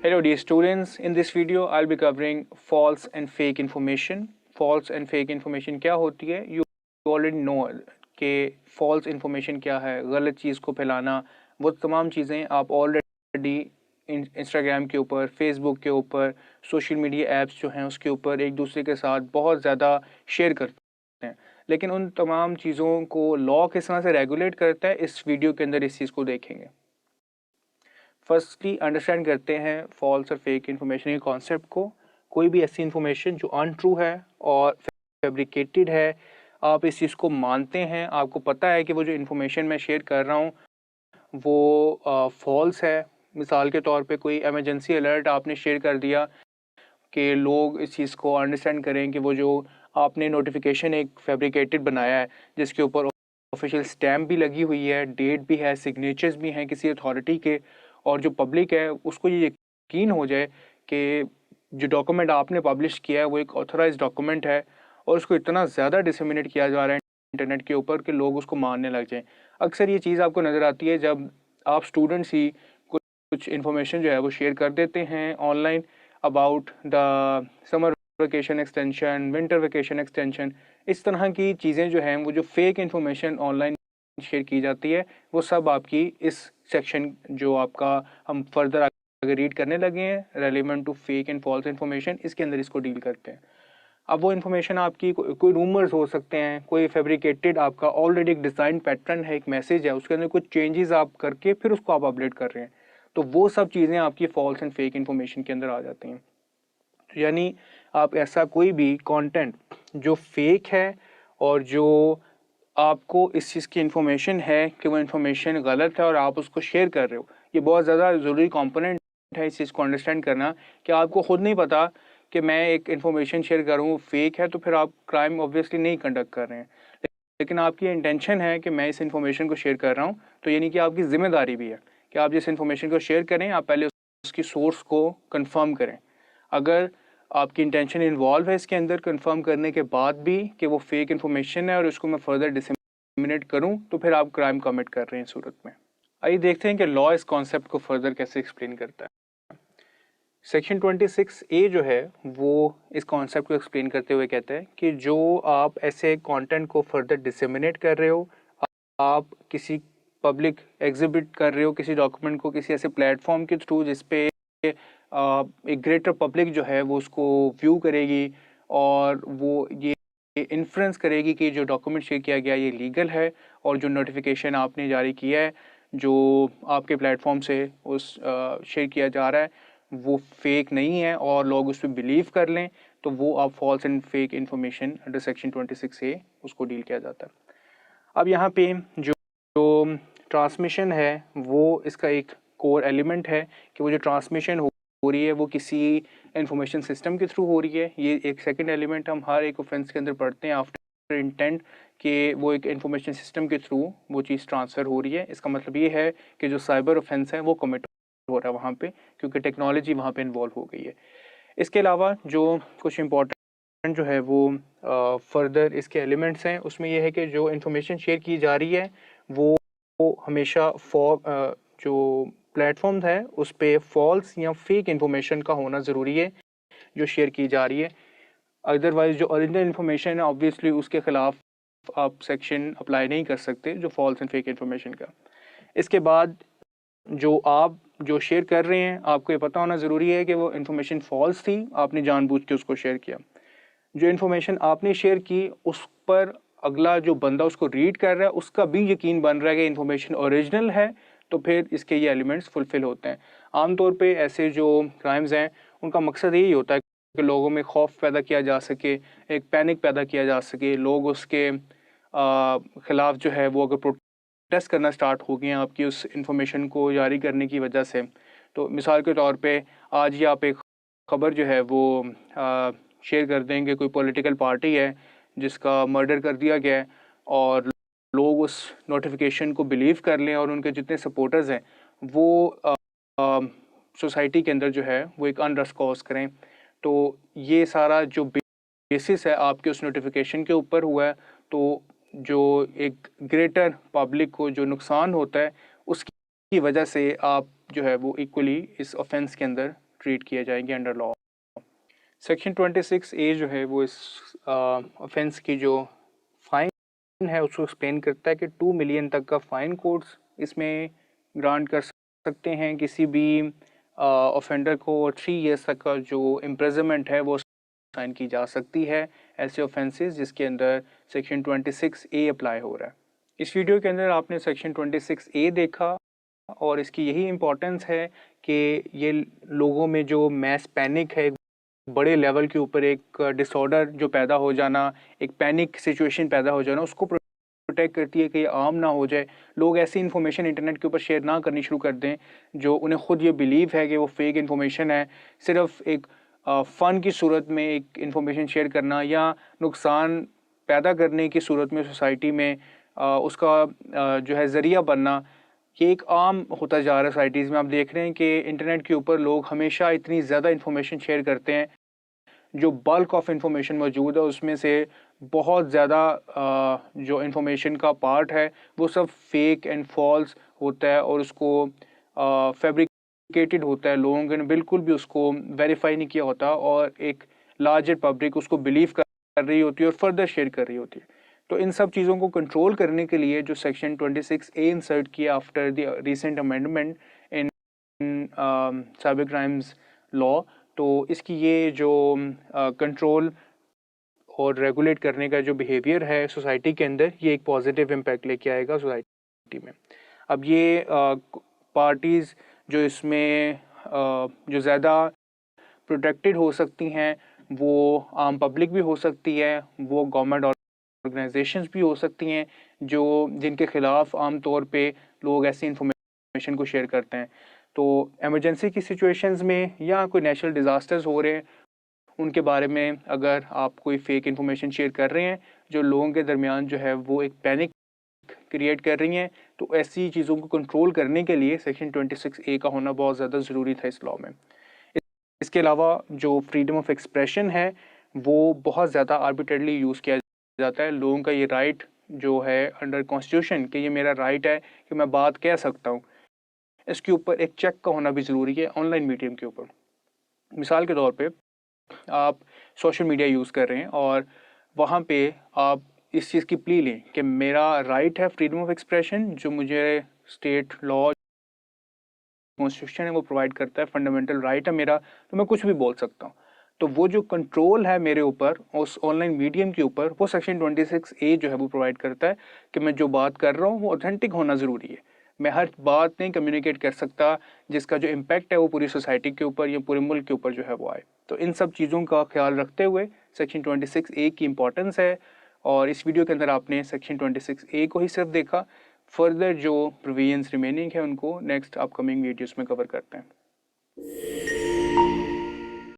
Hello dear students, in this video I'll be covering false and fake information. False and fake information क्या होती है? You already know कि false information क्या है, गलत चीज़ को फैलाना, वो तमाम चीज़ें आप ऑलरेडी इंस्टाग्राम के ऊपर, फेसबुक के ऊपर, सोशल मीडिया ऐप्स जो हैं उसके ऊपर एक दूसरे के साथ बहुत ज़्यादा शेयर करते हैं। लेकिन उन तमाम चीज़ों को लॉ किस तरह से रेगुलेट करता है, इस वीडियो के अंदर इस चीज़ को देखेंगे। फर्स्टली अंडरस्टैंड करते हैं फॉल्स और फेक इन्फॉर्मेशन के कॉन्सेप्ट को। कोई भी ऐसी इन्फॉर्मेशन जो अनट्रू है और फैब्रिकेटेड है, आप इस चीज़ को मानते हैं, आपको पता है कि वो जो इन्फॉर्मेशन मैं शेयर कर रहा हूँ वो फॉल्स है। मिसाल के तौर पे कोई इमरजेंसी अलर्ट आपने शेयर कर दिया कि लोग इस चीज़ को अंडरस्टैंड करें कि वो जो आपने नोटिफिकेशन एक फैब्रिकेटेड बनाया है जिसके ऊपर ऑफिशियल स्टैम्प भी लगी हुई है, डेट भी है, सिग्नेचर्स भी हैं किसी अथॉरिटी के, और जो पब्लिक है उसको ये यकीन हो जाए कि जो डॉक्यूमेंट आपने पब्लिश किया है वो एक ऑथराइज डॉक्यूमेंट है, और उसको इतना ज़्यादा डिसमिनेट किया जा रहा है इंटरनेट के ऊपर कि लोग उसको मानने लग जाएं। अक्सर ये चीज़ आपको नज़र आती है जब आप स्टूडेंट्स ही कुछ इन्फॉर्मेशन जो है वो शेयर कर देते हैं online about the summer vacation extension, winter vacation extension. इस तरह की चीज़ें जो हैं वो जो फेक इन्फॉर्मेशन ऑनलाइन शेयर की जाती है वो सब आपकी इस सेक्शन जो आपका हम फर्दर अगर रीड करने लगे हैं relevant to fake and false information, इसके अंदर इसको डील करते हैं। अब वो इन्फॉर्मेशन आपकी कोई रूमर्स हो सकते हैं, कोई फैब्रिकेटेड आपका ऑलरेडी एक डिज़ाइन पैटर्न है, एक मैसेज है, उसके अंदर कुछ चेंजेस आप करके फिर उसको आप अपडेट कर रहे हैं, तो वो सब चीज़ें आपकी फॉल्स एंड फेक इन्फॉर्मेशन के अंदर आ जाती हैं। तो यानी आप ऐसा कोई भी कंटेंट जो फेक है और जो आपको इस चीज़ की इन्फॉर्मेशन है कि वो इन्फॉर्मेशन गलत है और आप उसको शेयर कर रहे हो, ये बहुत ज़्यादा ज़रूरी कंपोनेंट है इस चीज़ को अंडरस्टैंड करना कि आपको खुद नहीं पता कि मैं एक इन्फॉर्मेशन शेयर करूँ फेक है तो फिर आप क्राइम ऑब्वियसली नहीं कंडक्ट कर रहे हैं, लेकिन आपकी इंटेंशन है कि मैं इस इन्फॉर्मेशन को शेयर कर रहा हूँ, तो यानी कि आपकी ज़िम्मेदारी भी है कि आप जिस इन्फॉर्मेशन को शेयर करें आप पहले उसकी सोर्स को कंफर्म करें। अगर आपकी इंटेंशन इन्वॉल्व है इसके अंदर कंफर्म करने के बाद भी कि वो फेक इन्फॉर्मेशन है और उसको मैं फर्दर डिसमिनेट करूं, तो फिर आप क्राइम कमिट कर रहे हैं सूरत में। आइए देखते हैं कि लॉ इस कॉन्सेप्ट को फर्दर कैसे एक्सप्लेन करता है। सेक्शन 26A जो है वो इस कॉन्सेप्ट को एक्सप्लेन करते हुए कहता है कि जो आप ऐसे कंटेंट को फर्दर डिसमिनेट कर रहे हो, आप किसी पब्लिक एग्जिबिट कर रहे हो किसी डॉक्यूमेंट को किसी ऐसे प्लेटफॉर्म के थ्रू जिसपे एक ग्रेटर पब्लिक जो है वो उसको व्यू करेगी और वो ये इन्फ्लुएंस करेगी कि जो डॉक्यूमेंट शेयर किया गया ये लीगल है, और जो नोटिफिकेशन आपने जारी किया है जो आपके प्लेटफॉर्म से उस शेयर किया जा रहा है वो फेक नहीं है और लोग उस पर बिलीव कर लें, तो वो आप false and fake information under section 26A उसको डील किया जाता है। अब यहाँ पे जो ट्रांसमिशन है वो इसका एक कोर एलिमेंट है कि वो जो ट्रांसमिशन हो रही है वो किसी इंफॉर्मेशन सिस्टम के थ्रू हो रही है। ये एक सेकंड एलिमेंट हम हर एक ऑफेंस के अंदर पढ़ते हैं आफ्टर इंटेंट कि वो एक इंफॉर्मेशन सिस्टम के थ्रू वो चीज़ ट्रांसफ़र हो रही है। इसका मतलब ये है कि जो साइबर ऑफेंस है वो कमिट हो रहा है वहाँ पे, क्योंकि टेक्नोलॉजी वहाँ पे इन्वॉल्व हो गई है। इसके अलावा जो कुछ इम्पोर्टेंट जो है वो फर्दर इसके एलिमेंट्स हैं, उसमें यह है कि जो इन्फॉर्मेशन शेयर की जा रही है वो हमेशा जो प्लेटफॉर्म है उस पर फॉल्स या फेक इन्फॉर्मेशन का होना ज़रूरी है जो शेयर की जा रही है। अदरवाइज जो ओरिजिनल इन्फॉर्मेशन है ऑब्वियसली उसके ख़िलाफ़ आप सेक्शन अप्लाई नहीं कर सकते जो फॉल्स एंड फेक इन्फॉर्मेशन का। इसके बाद जो आप जो शेयर कर रहे हैं आपको ये पता होना ज़रूरी है कि वो इन्फॉर्मेशन फॉल्स थी, आपने जानबूझ के उसको शेयर किया। जो इन्फॉर्मेशन आपने शेयर की उस पर अगला जो बंदा उसको रीड कर रहा है उसका भी यकीन बन रहा है कि इन्फॉर्मेशन ओरिजिनल है, तो फिर इसके ये एलिमेंट्स फुलफ़िल होते हैं। आमतौर पे ऐसे जो क्राइम्स हैं उनका मकसद यही होता है कि लोगों में खौफ पैदा किया जा सके, एक पैनिक पैदा किया जा सके, लोग उसके ख़िलाफ़ जो है वो अगर प्रोटेस्ट करना स्टार्ट हो गए हैं आपकी उस इन्फॉर्मेशन को जारी करने की वजह से। तो मिसाल के तौर पे आज ही आप एक ख़बर जो है वो शेयर कर दें कि कोई पॉलिटिकल पार्टी है जिसका मर्डर कर दिया गया है और लोग उस नोटिफिकेशन को बिलीव कर लें और उनके जितने सपोर्टर्स हैं वो सोसाइटी के अंदर जो है वो एक अनरेस्ट कॉज करें। तो ये सारा जो बेसिस है आपके उस नोटिफिकेशन के ऊपर हुआ है, तो जो एक ग्रेटर पब्लिक को जो नुकसान होता है उसकी वजह से आप जो है वो इक्वली इस ऑफेंस के अंदर ट्रीट किए जाएंगे अंडर लॉ। सेक्शन 26A जो है वो इस ऑफेंस की जो फाइन है उसको एक्सप्लेन करता है कि 2 मिलियन तक का फाइन कोर्ट्स इसमें ग्रांट कर सकते हैं किसी भी ऑफेंडर को, और 3 ईयर्स तक का जो इम्प्रिजनमेंट है वो साइन की जा सकती है ऐसे ऑफेंसेस जिसके अंदर सेक्शन 26A अप्लाई हो रहा है। इस वीडियो के अंदर आपने सेक्शन 26A देखा और इसकी यही इम्पोर्टेंस है कि ये लोगों में जो मैस पैनिक है, बड़े लेवल के ऊपर एक डिसऑर्डर जो पैदा हो जाना, एक पैनिक सिचुएशन पैदा हो जाना, उसको प्रोटेक्ट करती है कि ये आम ना हो जाए, लोग ऐसी इन्फॉर्मेशन इंटरनेट के ऊपर शेयर ना करनी शुरू कर दें जो उन्हें खुद ये बिलीव है कि वो फेक इन्फॉर्मेशन है। सिर्फ एक फ़न की सूरत में एक इन्फॉर्मेशन शेयर करना या नुकसान पैदा करने की सूरत में सोसाइटी में उसका जो है ज़रिया बनना, ये एक आम होता जा रहा है सोसाइटीज़ में। आप देख रहे हैं कि इंटरनेट के ऊपर लोग हमेशा इतनी ज़्यादा इन्फॉर्मेशन शेयर करते हैं, जो बल्क ऑफ इंफॉर्मेशन मौजूद है उसमें से बहुत ज़्यादा जो इंफॉर्मेशन का पार्ट है वो सब फेक एंड फॉल्स होता है और उसको फैब्रिकेटेड होता है, लोगों ने बिल्कुल भी उसको वेरीफाई नहीं किया होता और एक लार्जर पब्लिक उसको बिलीव कर रही होती है और फर्दर शेयर कर रही होती है। तो इन सब चीज़ों को कंट्रोल करने के लिए जो सेक्शन 26A इंसर्ट किया after the recent amendment in cyber crimes law, तो इसकी ये जो कंट्रोल और रेगुलेट करने का जो बिहेवियर है सोसाइटी के अंदर, ये एक पॉजिटिव इम्पैक्ट लेके आएगा सोसाइटी में। अब ये पार्टीज़ जो इसमें जो ज़्यादा प्रोटेक्टेड हो सकती हैं वो आम पब्लिक भी हो सकती है, वो गवर्नमेंट ऑर्गेनाइजेशंस भी हो सकती हैं जो जिनके ख़िलाफ़ आम तौर पे लोग ऐसी इंफॉर्मेशन को शेयर करते हैं। तो एमरजेंसी की सिचुएशंस में या कोई नेचुरल डिज़ास्टर्स हो रहे हैं उनके बारे में अगर आप कोई फेक इन्फॉर्मेशन शेयर कर रहे हैं जो लोगों के दरमियान जो है वो एक पैनिक क्रिएट कर रही हैं, तो ऐसी चीज़ों को कंट्रोल करने के लिए सेक्शन 26A का होना बहुत ज़्यादा ज़रूरी था इस लॉ में। इसके अलावा जो फ्रीडम ऑफ एक्सप्रेशन है वो बहुत ज़्यादा आर्बिट्रेरली यूज़ किया जाता है। लोगों का ये राइट जो है अंडर कॉन्स्टिट्यूशन कि ये मेरा राइट है कि मैं बात कह सकता हूँ, इसके ऊपर एक चेक का होना भी ज़रूरी है ऑनलाइन मीडियम के ऊपर। मिसाल के तौर पे आप सोशल मीडिया यूज़ कर रहे हैं और वहाँ पे आप इस चीज़ की प्ली लें कि मेरा राइट है फ्रीडम ऑफ एक्सप्रेशन, जो मुझे स्टेट लॉ कॉन्स्टिट्यूशन है वो प्रोवाइड करता है, फंडामेंटल राइट है मेरा, तो मैं कुछ भी बोल सकता हूँ। तो वो जो कंट्रोल है मेरे ऊपर उस ऑनलाइन मीडियम के ऊपर, वो सेक्शन 26A जो है वो प्रोवाइड करता है कि मैं जो बात कर रहा हूँ वो ऑथेंटिक होना ज़रूरी है। मैं हर बात नहीं कम्युनिकेट कर सकता जिसका जो इम्पैक्ट है वो पूरी सोसाइटी के ऊपर या पूरे मुल्क के ऊपर जो है वो आए। तो इन सब चीज़ों का ख्याल रखते हुए सेक्शन 26A की इम्पोर्टेंस है, और इस वीडियो के अंदर आपने सेक्शन 26A को ही सिर्फ देखा। फर्दर जो प्रोविजंस रिमेनिंग है उनको नेक्स्ट अपकमिंग वीडियोस में कवर करते हैं।